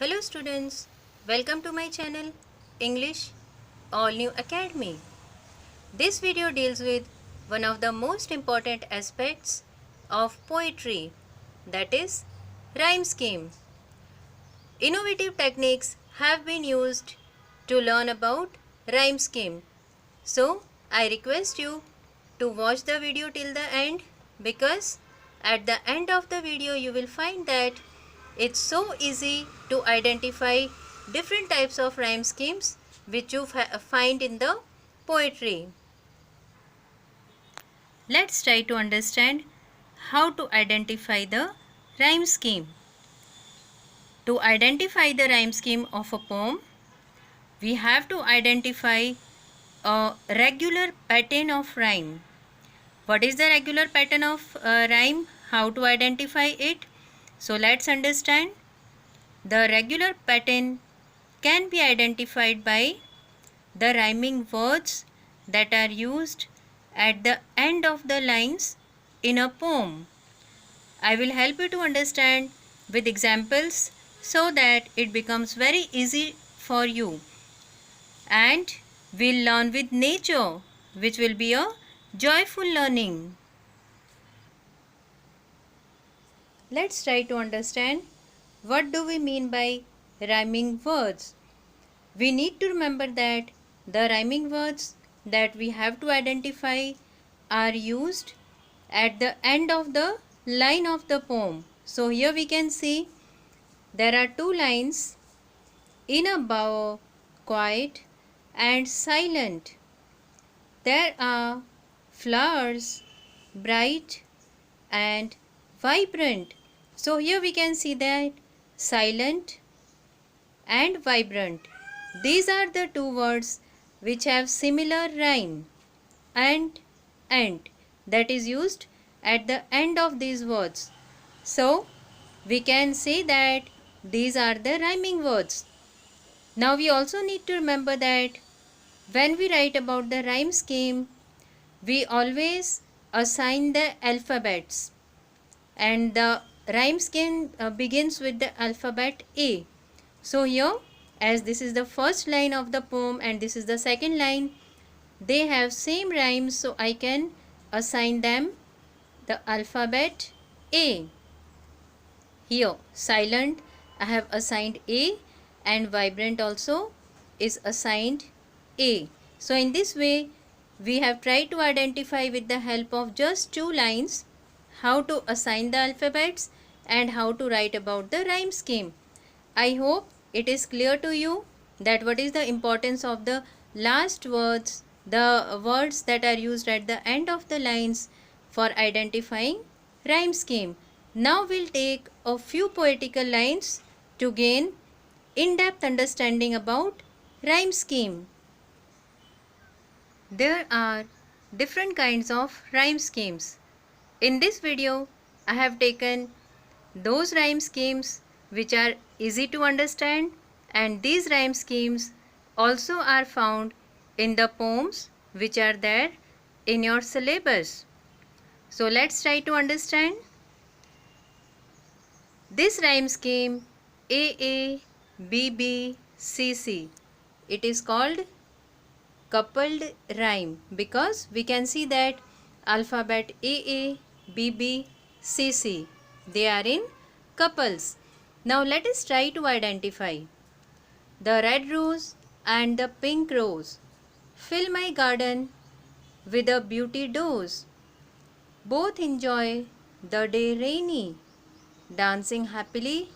Hello students, welcome to my channel English All New Academy. This video deals with one of the most important aspects of poetry, that is rhyme scheme. Innovative techniques have been used to learn about rhyme scheme. So I request you to watch the video till the end, because at the end of the video you will find that it's so easy to identify different types of rhyme schemes which you find in the poetry. Let's try to understand how to identify the rhyme scheme. To identify the rhyme scheme of a poem, we have to identify a regular pattern of rhyme. What is the regular pattern of rhyme? How to identify it? So let's understand. The regular pattern can be identified by the rhyming words that are used at the end of the lines in a poem. I will help you to understand with examples so that it becomes very easy for you. And we'll learn with nature, which will be a joyful learning. Let's try to understand what do we mean by rhyming words. We need to remember that the rhyming words that we have to identify are used at the end of the line of the poem. So here we can see there are two lines: in a bower, quiet and silent. There are flowers, bright and vibrant. So here we can see that silent and vibrant. These are the two words which have similar rhyme, and that is used at the end of these words. So we can say that these are the rhyming words. Now we also need to remember that when we write about the rhyme scheme, we always assign the alphabets, and the rhyme scheme begins with the alphabet A. So here, as this is the first line of the poem and this is the second line, they have same rhymes, so I can assign them the alphabet A. Here silent I have assigned A, and vibrant also is assigned A. So in this way we have tried to identify with the help of just two lines how to assign the alphabets and how to write about the rhyme scheme. I hope it is clear to you that what is the importance of the last words, the words that are used at the end of the lines for identifying rhyme scheme. Now we'll take a few poetical lines to gain in-depth understanding about rhyme scheme. There are different kinds of rhyme schemes. In this video, I have taken those rhyme schemes which are easy to understand, and these rhyme schemes also are found in the poems which are there in your syllabus. So let's try to understand. This rhyme scheme AA, BB, CC, it is called coupled rhyme because we can see that alphabet AA, BB, CC, they are in couples. Now let us try to identify. The red rose and the pink rose fill my garden with a beauty dose. Both enjoy the day rainy, dancing happily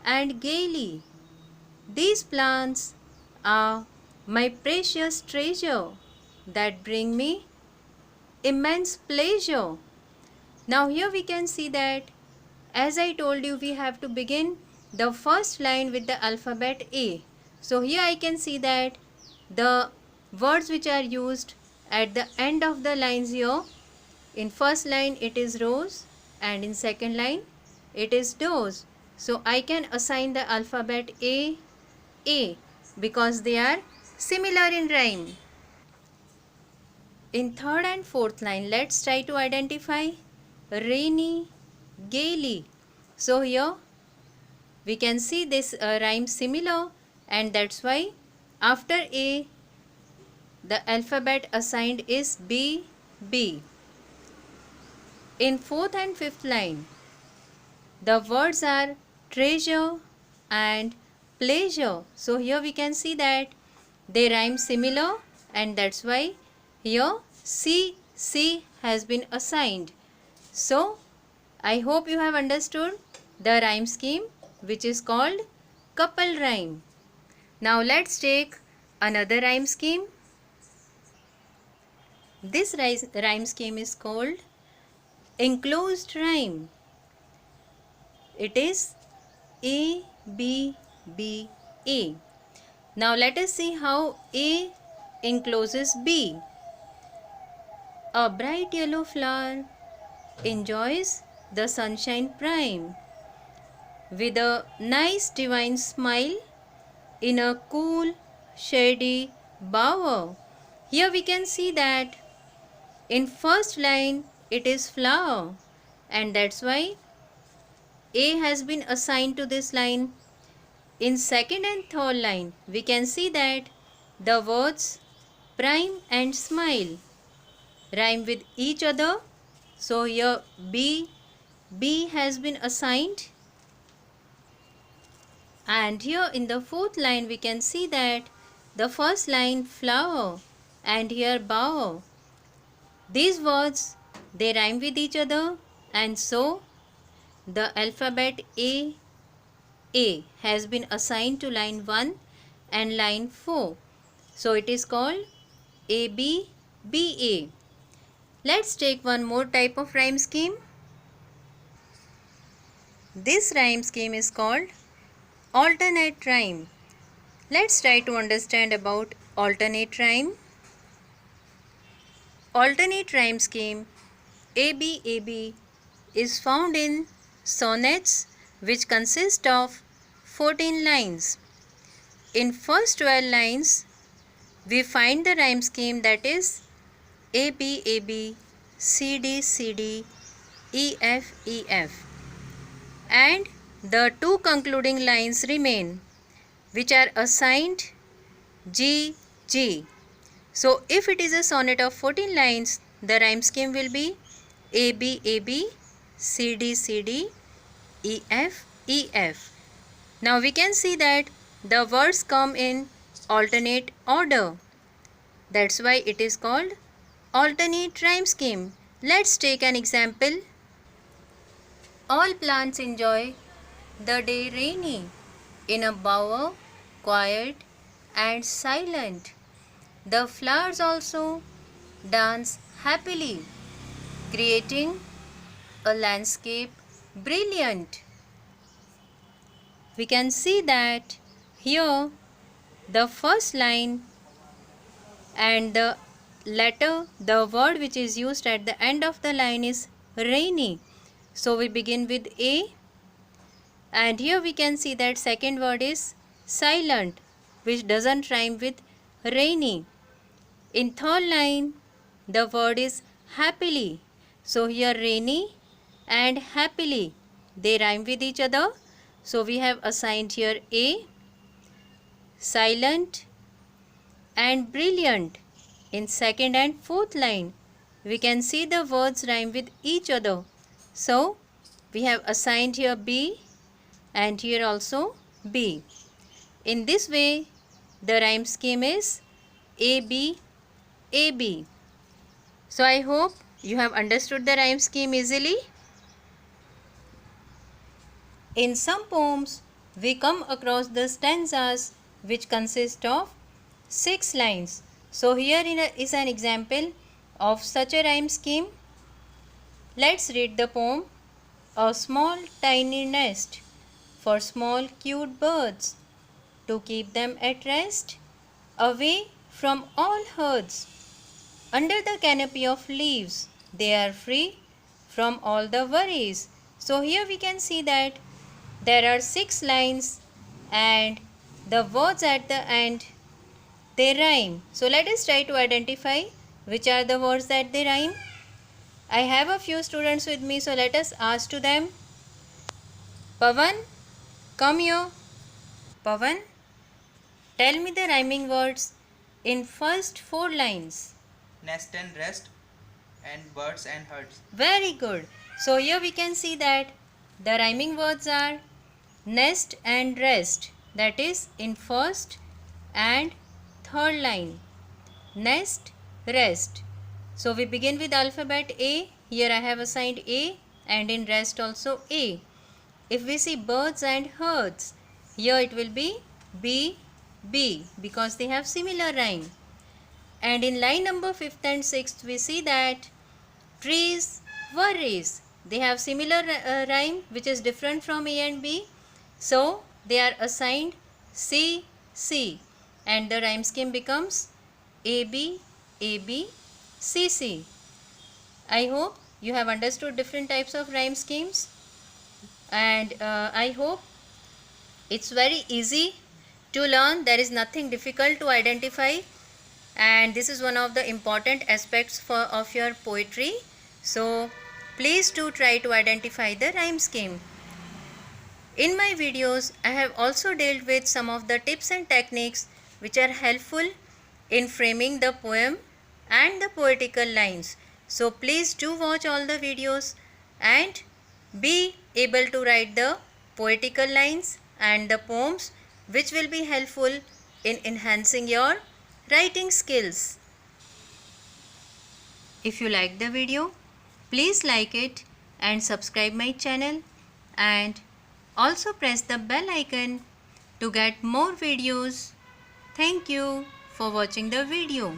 and gaily. These plants are my precious treasure that bring me immense pleasure. Now here we can see that, as I told you, we have to begin the first line with the alphabet A. So here I can see that the words which are used at the end of the lines here, in first line it is rose and in second line it is dose. So I can assign the alphabet A because they are similar in rhyme. In third and fourth line, let's try to identify rainy, gaily. So here we can see this rhyme similar, and that's why after A the alphabet assigned is B, B. In fourth and fifth line, the words are treasure and pleasure. So here we can see that they rhyme similar, and that's why here C, C has been assigned. So I hope you have understood the rhyme scheme, which is called couple rhyme. Now let's take another rhyme scheme. This rhyme scheme is called enclosed rhyme. It is A, B, B, A. Now let us see how A encloses B. A bright yellow flower enjoys the sunshine prime with a nice divine smile in a cool shady bower. Here we can see that in first line it is flower, and that's why A has been assigned to this line. In second and third line we can see that the words prime and smile rhyme with each other. So here B has been assigned, and here in the fourth line we can see that the first line flower and here bower. These words they rhyme with each other, and so the alphabet A has been assigned to line 1 and line 4. So it is called AB, BA. Let's take one more type of rhyme scheme. This rhyme scheme is called alternate rhyme. Let's try to understand about alternate rhyme. Alternate rhyme scheme ABAB is found in sonnets which consist of 14 lines. In first 12 lines we find the rhyme scheme that is ABAB, CD, CD, EF, EF, and the two concluding lines remain, which are assigned G, G. So if it is a sonnet of 14 lines, the rhyme scheme will be AB, AB, CD, CD, EF, EF. Now we can see that the words come in alternate order. That's why it is called alternate rhyme scheme. Let's take an example. All plants enjoy the day rainy, in a bower, quiet and silent. The flowers also dance happily, creating a landscape brilliant. We can see that here the first line and the letter, the word which is used at the end of the line is rainy. So we begin with A, and here we can see that second word is silent, which doesn't rhyme with rainy. In third line the word is happily. So here rainy and happily they rhyme with each other. So we have assigned here A, silent and brilliant. In second and fourth line we can see the words rhyme with each other. So we have assigned here B and here also B. In this way the rhyme scheme is AB, AB. So I hope you have understood the rhyme scheme easily. In some poems we come across the stanzas which consist of 6 lines. So here is an example of such a rhyme scheme. Let's read the poem. A small tiny nest for small cute birds, to keep them at rest, away from all herds. Under the canopy of leaves they are free from all the worries. So here we can see that there are 6 lines and the words at the end they rhyme. So let us try to identify which are the words that they rhyme. I have a few students with me, so let us ask to them. Pavan, Come here. Pawan, tell me the rhyming words in first 4 lines. Nest and rest, and birds and herds. Very good. So here we can see that the rhyming words are nest and rest. That is in first and third line. Nest, rest. So we begin with alphabet A. Here I have assigned A, and in rest also A. If we see birds and herds, here it will be B, B, because they have similar rhyme. And in line number 5th and 6th we see that trees, worries, they have similar rhyme which is different from A and B. So they are assigned C, C, and the rhyme scheme becomes AB, AB, CC. I hope you have understood different types of rhyme schemes, and I hope it's very easy to learn. There is nothing difficult to identify, and this is one of the important aspects of your poetry. So please do try to identify the rhyme scheme. In my videos, I have also dealt with some of the tips and techniques which are helpful in framing the poem and the poetical lines. So please do watch all the videos and be able to write the poetical lines and the poems, which will be helpful in enhancing your writing skills. If you like the video, please like it and subscribe my channel, and also press the bell icon to get more videos. Thank you for watching the video.